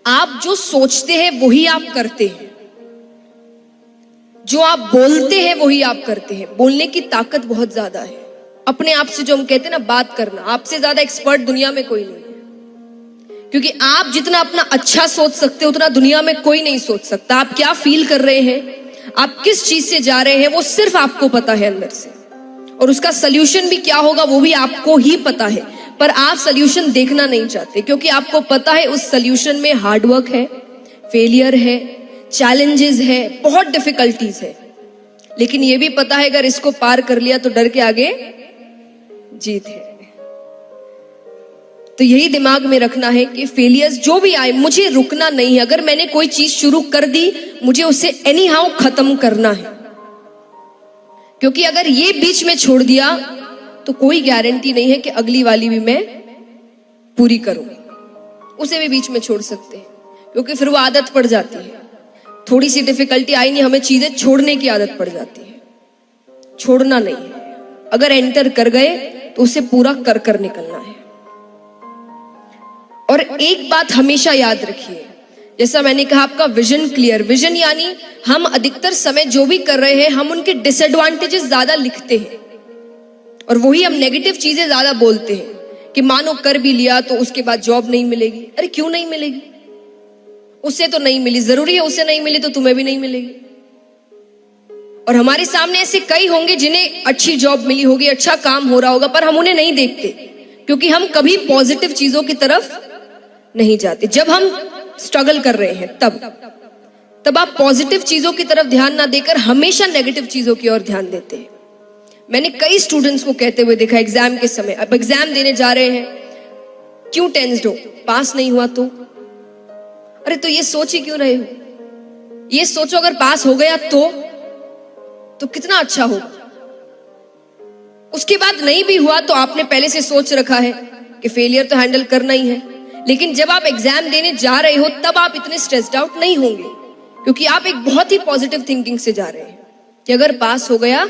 आप जो सोचते हैं वही आप करते हैं, जो आप बोलते हैं वही आप करते हैं। बोलने की ताकत बहुत ज्यादा है। अपने आप से जो हम कहते हैं ना, बात करना, आपसे ज्यादा एक्सपर्ट दुनिया में कोई नहीं है। क्योंकि आप जितना अपना अच्छा सोच सकते हो उतना दुनिया में कोई नहीं सोच सकता। आप क्या फील कर रहे हैं, आप किस चीज से जा रहे हैं, वो सिर्फ आपको पता है अंदर से। और उसका सोल्यूशन भी क्या होगा वो भी आपको ही पता है। पर आप सोल्यूशन देखना नहीं चाहते, क्योंकि आपको पता है उस सोल्यूशन में हार्डवर्क है, फेलियर है, चैलेंजेस है, बहुत डिफिकल्टीज है। लेकिन ये भी पता है अगर इसको पार कर लिया तो डर के आगे जीत है। तो यही दिमाग में रखना है कि फेलियर्स जो भी आए, मुझे रुकना नहीं है। अगर मैंने कोई चीज शुरू कर दी, मुझे उसे एनी हाउ खत्म करना है। क्योंकि अगर ये बीच में छोड़ दिया तो कोई गारंटी नहीं है कि अगली वाली भी मैं पूरी करूं। उसे भी बीच में छोड़ सकते हैं, क्योंकि फिर वो आदत पड़ जाती है। थोड़ी सी डिफिकल्टी आई नहीं, हमें चीजें छोड़ने की आदत पड़ जाती है। छोड़ना नहीं है, अगर एंटर कर गए तो उसे पूरा कर कर निकलना है। और एक बात हमेशा याद रखिए, जैसा मैंने कहा, आपका विजन क्लियर। विजन यानी हम अधिकतर समय जो भी कर रहे हैं, हम उनके डिसएडवांटेजेस ज्यादा लिखते हैं और वही हम नेगेटिव चीजें ज्यादा बोलते हैं कि मानो कर भी लिया तो उसके बाद जॉब नहीं मिलेगी। अरे क्यों नहीं मिलेगी? उससे तो नहीं मिली, जरूरी है उससे नहीं मिली तो तुम्हें भी नहीं मिलेगी। और हमारे सामने ऐसे कई होंगे जिन्हें अच्छी जॉब मिली होगी, अच्छा काम हो रहा होगा, पर हम उन्हें नहीं देखते क्योंकि हम कभी पॉजिटिव चीजों की तरफ नहीं जाते। जब हम स्ट्रगल कर रहे हैं तब आप पॉजिटिव चीजों की तरफ ध्यान ना देकर हमेशा नेगेटिव चीजों की ओर ध्यान देते हैं। मैंने कई स्टूडेंट्स को कहते हुए देखा एग्जाम के समय, अब एग्जाम देने जा रहे हैं, क्यों टेंस्ड हो, पास नहीं हुआ तो? अरे तो ये सोच ही क्यों रहे हो? ये सोचो अगर पास हो गया तो कितना अच्छा हो। उसके बाद नहीं भी हुआ तो आपने पहले से सोच रखा है कि फेलियर तो हैंडल करना ही है। लेकिन जब आप एग्जाम देने जा रहे हो तब आप इतने स्ट्रेस्ड आउट नहीं होंगे, क्योंकि आप एक बहुत ही पॉजिटिव थिंकिंग से जा रहे हैं कि अगर पास हो गया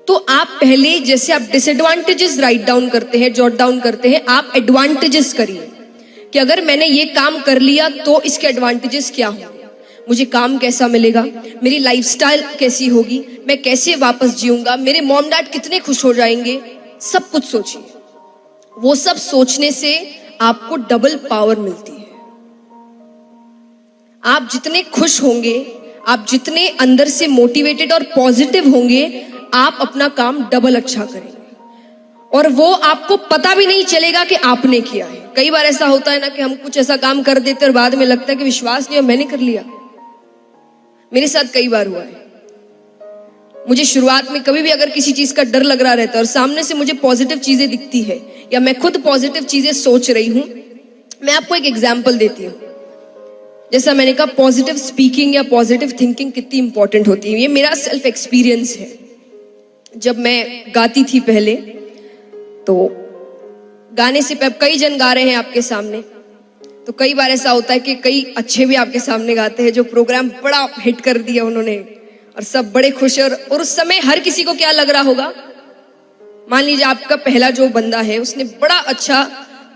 तो आप पहले, जैसे आप डिसएडवांटेजेस राइट डाउन करते हैं, जॉट डाउन करते हैं, आप एडवांटेजेस करिए कि अगर मैंने ये काम कर लिया तो इसके एडवांटेजेस क्या होंगे, मुझे काम कैसा मिलेगा, मेरी लाइफस्टाइल कैसी होगी, मैं कैसे वापस जीऊंगा, मेरे मॉम डैड कितने खुश हो जाएंगे, सब कुछ सोचिए। वो सब सोचने से आपको डबल पावर मिलती है। आप जितने खुश होंगे, आप जितने अंदर से मोटिवेटेड और पॉजिटिव होंगे, आप अपना काम डबल अच्छा करेंगे और वो आपको पता भी नहीं चलेगा कि आपने किया है। कई बार ऐसा होता है ना कि हम कुछ ऐसा काम कर देते और बाद में लगता है कि विश्वास नहीं, मैंने कर लिया। मेरे साथ कई बार हुआ है। मुझे शुरुआत में कभी भी अगर किसी चीज का डर लग रहा रहता है और सामने से मुझे पॉजिटिव चीजें दिखती है या मैं खुद पॉजिटिव चीजें सोच रही हूं, मैं आपको एक एग्जांपल देती हूं। जैसा मैंने कहा, पॉजिटिव स्पीकिंग या पॉजिटिव थिंकिंग कितनी इंपॉर्टेंट होती है, ये मेरा सेल्फ एक्सपीरियंस है। जब मैं गाती थी पहले, तो गाने से कई जन गा रहे हैं आपके सामने, तो कई बार ऐसा होता है कि कई अच्छे भी आपके सामने गाते हैं, जो प्रोग्राम बड़ा हिट कर दिया उन्होंने और सब बड़े खुश हैं। और उस समय हर किसी को क्या लग रहा होगा, मान लीजिए आपका पहला जो बंदा है उसने बड़ा अच्छा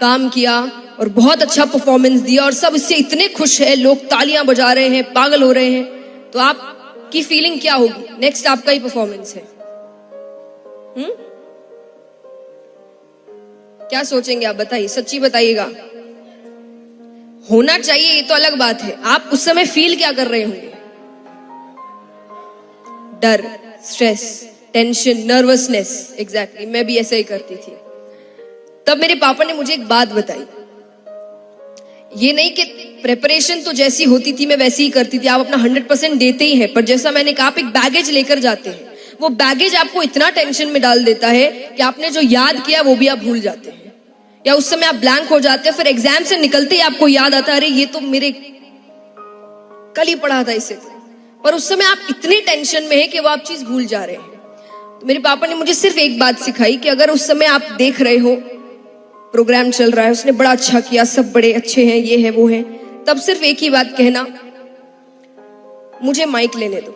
काम किया और बहुत अच्छा परफॉर्मेंस दिया और सब इससे इतने खुश है, लोग तालियां बजा रहे हैं, पागल हो रहे हैं, तो आपकी फीलिंग क्या होगी? नेक्स्ट आपका ही परफॉर्मेंस है। क्या सोचेंगे आप? बताइए, सच्ची बताइएगा। होना चाहिए ये तो अलग बात है, आप उस समय फील क्या कर रहे होंगे? डर, स्ट्रेस, टेंशन, नर्वसनेस। एग्जैक्टली, मैं भी ऐसा ही करती थी। तब मेरे पापा ने मुझे एक बात बताई, ये नहीं कि प्रेपरेशन तो जैसी होती थी मैं वैसी ही करती थी, आप अपना 100% देते ही हैं, पर जैसा मैंने कहा, आप एक बैगेज लेकर जाते हैं। वो बैगेज आपको इतना टेंशन में डाल देता है कि आपने जो याद किया वो भी आप भूल जाते हैं, या उस समय आप ब्लैंक हो जाते हैं। फिर एग्जाम से निकलते ही आपको याद आता है, अरे ये तो मेरे कल ही पढ़ा था इसे, पर उस समय आप इतने टेंशन में है कि वो आप चीज भूल जा रहे हैं। तो मेरे पापा ने मुझे सिर्फ एक बात सिखाई कि अगर उस समय आप देख रहे हो प्रोग्राम चल रहा है, उसने बड़ा अच्छा किया, सब बड़े अच्छे हैं, ये है वो है, तब सिर्फ एक ही बात कहना, मुझे माइक लेने दो,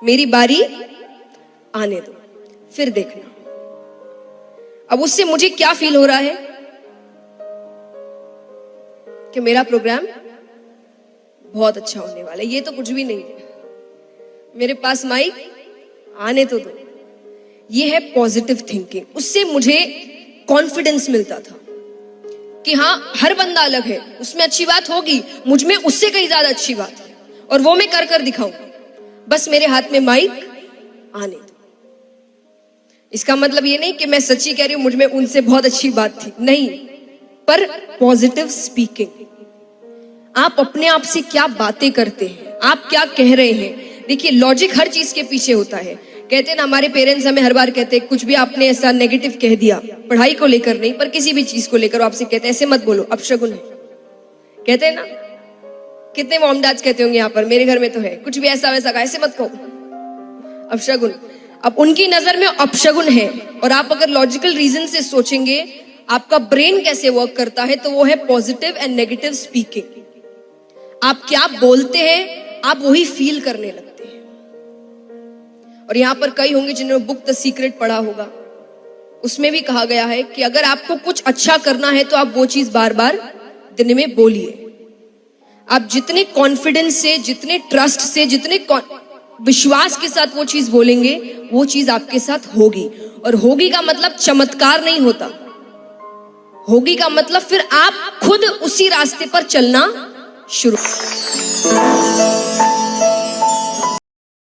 मेरी बारी आने दो, फिर देखना। अब उससे मुझे क्या फील हो रहा है? कि मेरा प्रोग्राम बहुत अच्छा होने वाला है। ये तो कुछ भी नहीं है, मेरे पास माइक आने तो दो। ये है पॉजिटिव थिंकिंग। उससे मुझे कॉन्फिडेंस मिलता था कि हाँ, हर बंदा अलग है, उसमें अच्छी बात होगी, मुझ में उससे कहीं ज्यादा अच्छी बात है, और वो मैं कर कर दिखाऊंगी। बस मेरे हाथ में माइक आने दो। इसका मतलब ये नहीं कि मैं सच्ची कह रही हूं मुझ में उनसे बहुत अच्छी बात थी, नहीं, पर पॉजिटिव स्पीकिंग। आप अपने आप से क्या बातें करते हैं, आप क्या कह रहे हैं। देखिए, लॉजिक हर चीज के पीछे होता है। कहते हैं ना, हमारे पेरेंट्स हमें हर बार कहते हैं, कुछ भी आपने ऐसा नेगेटिव कह दिया, पढ़ाई को लेकर नहीं पर किसी भी चीज को लेकर, आपसे कहते हैं ऐसे मत बोलो, अपशगुन है। कहते हैं ना, कितने मॉम डैड्स कहते होंगे यहाँ पर, मेरे घर में तो है, कुछ भी ऐसा वैसा कहा, ऐसे मत कहो, अपशगुन। अब उनकी नजर में अपशगुन है, और आप अगर लॉजिकल रीजन से सोचेंगे आपका ब्रेन कैसे वर्क करता है, तो वो है पॉजिटिव एंड नेगेटिव स्पीकिंग। आप क्या बोलते हैं, आप वही फील करने लगते हैं। और यहां पर कई होंगे जिन्होंने बुक द सीक्रेट पढ़ा होगा, उसमें भी कहा गया है कि अगर आपको कुछ अच्छा करना है तो आप वो चीज बार बार दिन में बोलिए। आप जितने कॉन्फिडेंस से, जितने ट्रस्ट से, जितने विश्वास के साथ वो चीज बोलेंगे, वो चीज आपके साथ होगी। और होगी का मतलब चमत्कार नहीं होता, होगी का मतलब फिर आप खुद उसी रास्ते पर चलना शुरू।